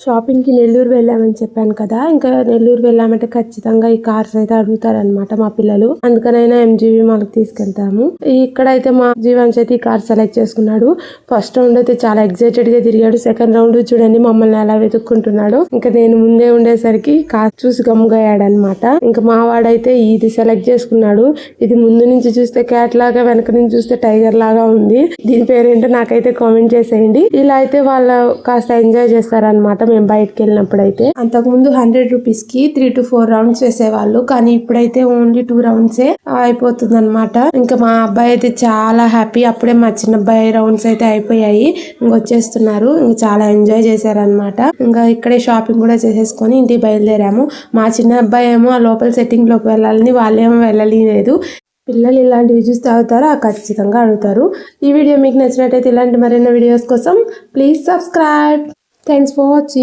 Shopping కి నెల్లూరు వెళ్ళామని చెప్పాను కదా, ఇంకా నెల్లూరు వెళ్ళామంటే ఖచ్చితంగా ఈ కార్స్ అయితే అడుగుతారనమాట మా పిల్లలు. అందుకనైనా ఎంజీబీ మాల్కి తీసుకెళ్తాము. ఇక్కడైతే మా జీవాంశ్ అయితే ఈ కార్ సెలెక్ట్ చేసుకున్నాడు. ఫస్ట్ రౌండ్ అయితే చాలా ఎక్సైటెడ్ గా తిరిగాడు. సెకండ్ రౌండ్ చూడండి మమ్మల్ని ఎలా వెతుక్కుంటున్నాడు. ఇంకా నేను ముందే ఉండేసరికి కార్ చూసి గమ్ముగయ్యాడనమాట. ఇంకా మా వాడైతే ఇది సెలెక్ట్ చేసుకున్నాడు. ఇది ముందు నుంచి చూస్తే క్యాట్ లాగా, వెనక నుంచి చూస్తే టైగర్ లాగా ఉంది. దీని పేరేంటో నాకైతే కామెంట్ చేసేయండి. ఇలా అయితే వాళ్ళు కాస్త ఎంజాయ్ చేస్తారనమాట మేము బయటకు వెళ్ళినప్పుడు అయితే. అంతకుముందు 100 రూపీస్ కి 3 to 4 రౌండ్స్ వేసేవాళ్ళు, కానీ ఇప్పుడైతే ఓన్లీ 2 రౌండ్సే అయిపోతుంది అనమాట. ఇంకా మా అబ్బాయి అయితే చాలా హ్యాపీ. అప్పుడే మా చిన్న అబ్బాయి రౌండ్స్ అయితే అయిపోయాయి, ఇంకొచ్చేస్తున్నారు. ఇంకా చాలా ఎంజాయ్ చేశారనమాట. ఇంకా ఇక్కడే షాపింగ్ కూడా చేసేసుకొని ఇంటికి బయలుదేరాము. మా చిన్న అబ్బాయి ఏమో ఆ లోపల సెట్టింగ్ లోకి వెళ్ళాలని, వాళ్ళేమో వెళ్ళలేదు. పిల్లలు ఇలాంటివి చూసి తాగుతారా? ఖచ్చితంగా అడుగుతారు. ఈ వీడియో మీకు నచ్చినట్టయితే ఇలాంటి మరిన్ని వీడియోస్ కోసం please subscribe. Thanks for watching.